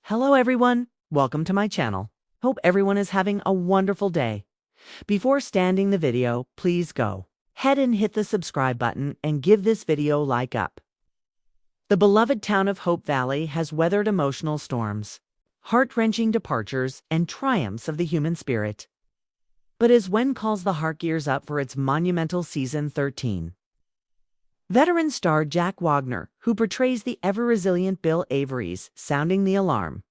Hello everyone, welcome to my channel. Hope everyone is having a wonderful day. Before starting the video, please go ahead and hit the subscribe button and give this video a like up. The beloved town of Hope Valley has weathered emotional storms, heart-wrenching departures, and triumphs of the human spirit. But as When Calls the Heart gears up for its monumental season 13. Veteran star Jack Wagner, who portrays the ever-resilient Bill Avery's, sounding the alarm.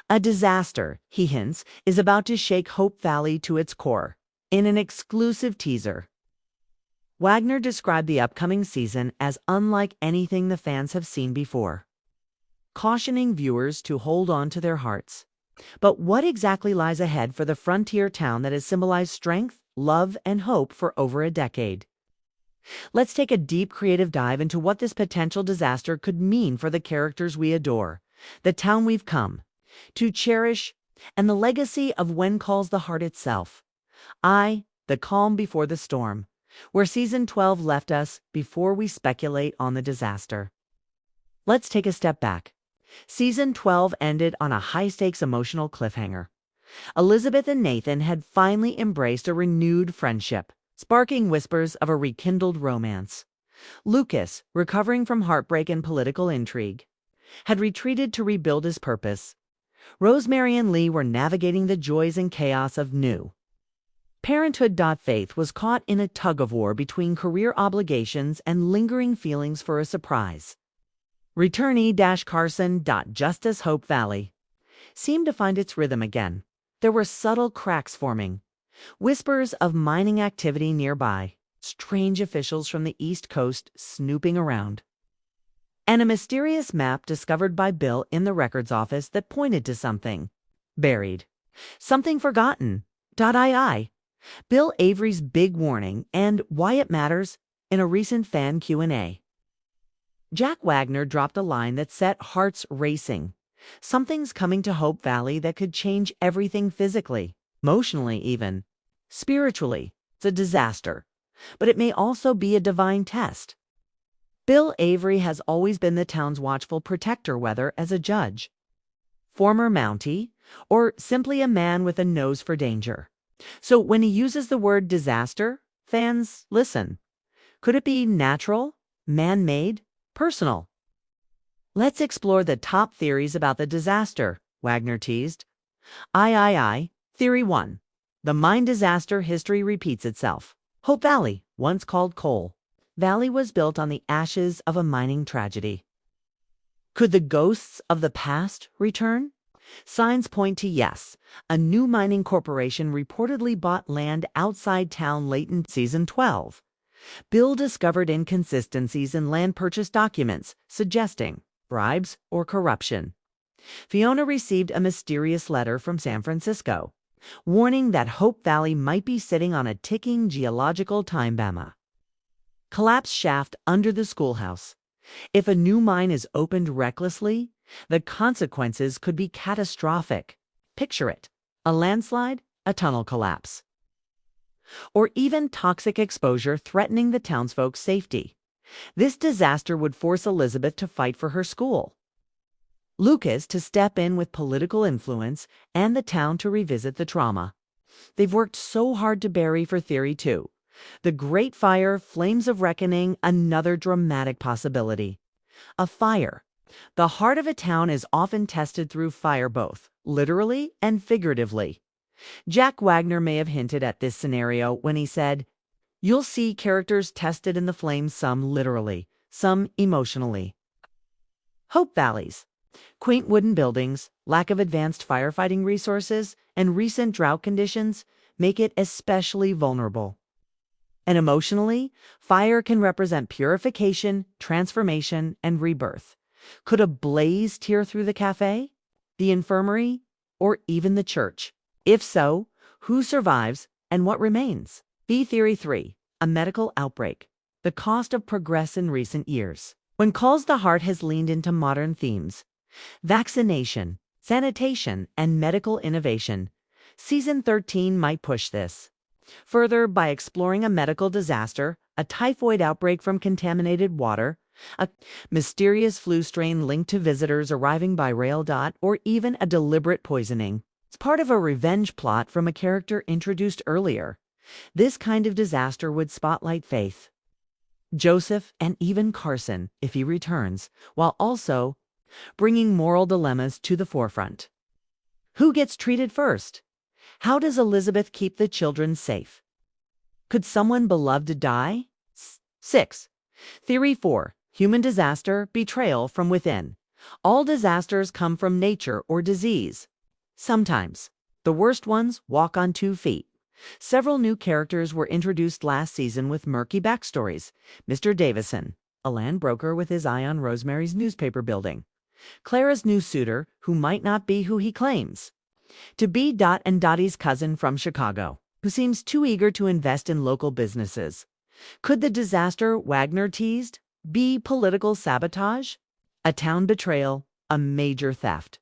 A disaster, he hints, is about to shake Hope Valley to its core. In an exclusive teaser, Wagner described the upcoming season as unlike anything the fans have seen before, cautioning viewers to hold on to their hearts. But what exactly lies ahead for the frontier town that has symbolized strength, love, and hope for over a decade? Let's take a deep creative dive into what this potential disaster could mean for the characters we adore, the town we've come to cherish, and the legacy of When Calls the Heart itself. The calm before the storm, where Season 12 left us before we speculate on the disaster. Let's take a step back. Season 12 ended on a high-stakes emotional cliffhanger. Elizabeth and Nathan had finally embraced a renewed friendship, sparking whispers of a rekindled romance. Lucas, recovering from heartbreak and political intrigue, had retreated to rebuild his purpose. Rosemary and Lee were navigating the joys and chaos of new parenthood. Faith was caught in a tug-of-war between career obligations and lingering feelings for a surprise returnee. Carson. Just as Hope Valley seemed to find its rhythm again, there were subtle cracks forming. Whispers of mining activity nearby, strange officials from the East Coast snooping around, and a mysterious map discovered by Bill in the records office that pointed to something buried, something forgotten. Bill Avery's big warning and why it matters in a recent fan Q&A. Jack Wagner dropped a line that set hearts racing. Something's coming to Hope Valley that could change everything physically, emotionally even. Spiritually, it's a disaster, but it may also be a divine test. Bill Avery has always been the town's watchful protector, whether as a judge, former Mountie, or simply a man with a nose for danger. So when he uses the word disaster, fans listen. Could it be natural, man-made, personal? Let's explore the top theories about the disaster, Wagner teased. Theory 1. The mine disaster history repeats itself. Hope Valley, once called Coal Valley, was built on the ashes of a mining tragedy. Could the ghosts of the past return? Signs point to yes. A new mining corporation reportedly bought land outside town late in Season 12. Bill discovered inconsistencies in land purchase documents, suggesting bribes or corruption. Fiona received a mysterious letter from San Francisco, warning that Hope Valley might be sitting on a ticking geological time bomb. Collapsed shaft under the schoolhouse. If a new mine is opened recklessly, the consequences could be catastrophic. Picture it: a landslide, a tunnel collapse, or even toxic exposure threatening the townsfolk's safety. This disaster would force Elizabeth to fight for her school, Lucas to step in with political influence, and the town to revisit the trauma they've worked so hard to bury for Theory 2. The Great Fire, Flames of Reckoning, another dramatic possibility. A fire. The heart of a town is often tested through fire, both literally and figuratively. Jack Wagner may have hinted at this scenario when he said, "You'll see characters tested in the flames, some literally, some emotionally." Hope Valley's quaint wooden buildings, lack of advanced firefighting resources, and recent drought conditions make it especially vulnerable. And emotionally, fire can represent purification, transformation, and rebirth. Could a blaze tear through the cafe, the infirmary, or even the church? If so, who survives and what remains? Theory 3. A medical outbreak. The cost of progress in recent years. When Calls the Heart has leaned into modern themes: vaccination, sanitation, and medical innovation. Season 13 might push this further by exploring a medical disaster, a typhoid outbreak from contaminated water, A mysterious flu strain linked to visitors arriving by rail. Or even a deliberate poisoning. It's part of a revenge plot from a character introduced earlier. This kind of disaster would spotlight Faith, Joseph, and even Carson, if he returns, while also bringing moral dilemmas to the forefront. Who gets treated first? How does Elizabeth keep the children safe? Could someone beloved die? 6. Theory 4. Human disaster, betrayal from within. All disasters come from nature or disease. Sometimes. The worst ones walk on 2 feet. Several new characters were introduced last season with murky backstories. Mr. Davison, a land broker with his eye on Rosemary's newspaper building. Clara's new suitor, who might not be who he claims. To be Dot and Dottie's cousin from Chicago, who seems too eager to invest in local businesses. Could the disaster Wagner teased be political sabotage? A town betrayal, a major theft.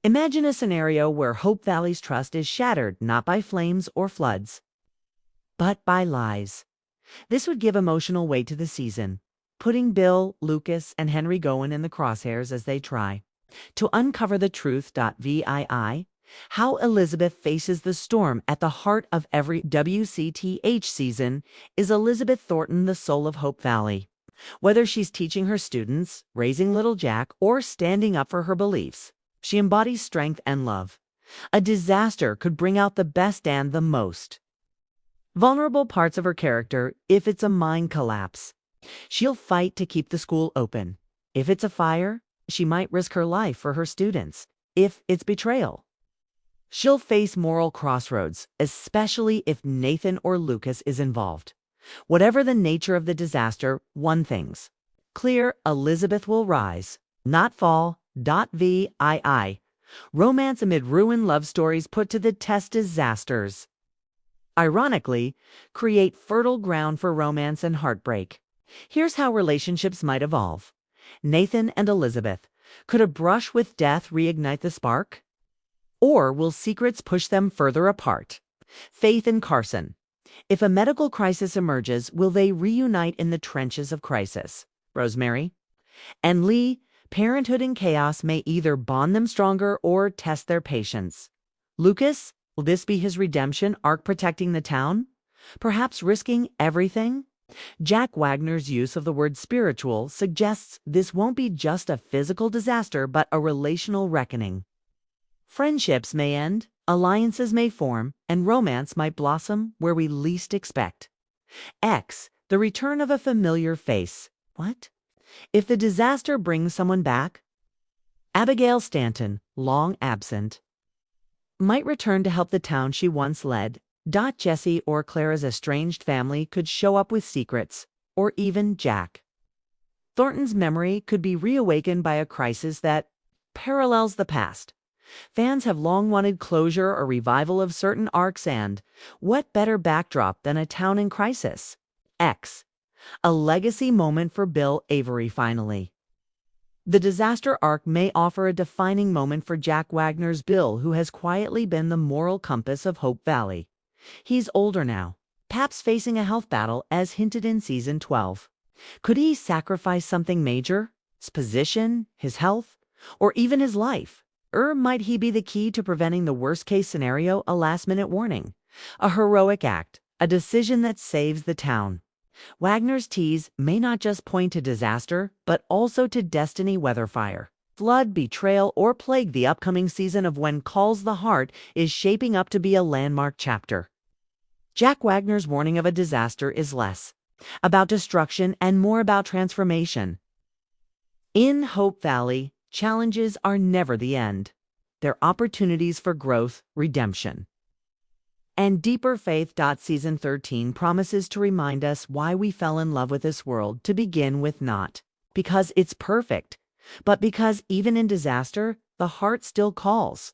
Imagine a scenario where Hope Valley's trust is shattered not by flames or floods, but by lies. This would give emotional weight to the season, putting Bill, Lucas, and Henry Gowen in the crosshairs as they try to uncover the truth. VII. How Elizabeth faces the storm. At the heart of every WCTH season is Elizabeth Thornton, the soul of Hope Valley. Whether she's teaching her students, raising little Jack, or standing up for her beliefs, she embodies strength and love. A disaster could bring out the best and the most vulnerable parts of her character. If it's a mine collapse, she'll fight to keep the school open. If it's a fire, she might risk her life for her students. If it's betrayal, she'll face moral crossroads, especially if Nathan or Lucas is involved. Whatever the nature of the disaster, one thing's clear: Elizabeth will rise, not fall. VII. Romance amid ruin. Love stories put to the test. Disasters, ironically, create fertile ground for romance and heartbreak. Here's how relationships might evolve. Nathan and Elizabeth. Could a brush with death reignite the spark? Or will secrets push them further apart? Faith and Carson. If a medical crisis emerges, will they reunite in the trenches of crisis? Rosemary and Lee. Parenthood and chaos may either bond them stronger or test their patience. Lucas, will this be his redemption arc, protecting the town? Perhaps risking everything? Jack Wagner's use of the word spiritual suggests this won't be just a physical disaster, but a relational reckoning. Friendships may end, alliances may form, and romance might blossom where we least expect. X. The return of a familiar face. What? If the disaster brings someone back? Abigail Stanton, long absent, might return to help the town she once led. Jesse or Clara's estranged family could show up with secrets, or even Jack Thornton's memory could be reawakened by a crisis that parallels the past. Fans have long wanted closure or revival of certain arcs, and what better backdrop than a town in crisis? X. A legacy moment for Bill Avery. Finally, the disaster arc may offer a defining moment for Jack Wagner's Bill, who has quietly been the moral compass of Hope Valley. He's older now, perhaps facing a health battle as hinted in Season 12. Could he sacrifice something major? His position, his health, or even his life? Or might he be the key to preventing the worst-case scenario, a last-minute warning? A heroic act, a decision that saves the town. Wagner's tease may not just point to disaster, but also to destiny, whether fire, flood, betrayal, or plague. The upcoming season of When Calls the Heart is shaping up to be a landmark chapter. Jack Wagner's warning of a disaster is less about destruction and more about transformation. In Hope Valley, challenges are never the end. They're opportunities for growth, redemption, and deeper faith. Season 13 promises to remind us why we fell in love with this world to begin with, not because it's perfect, but because even in disaster, the heart still calls.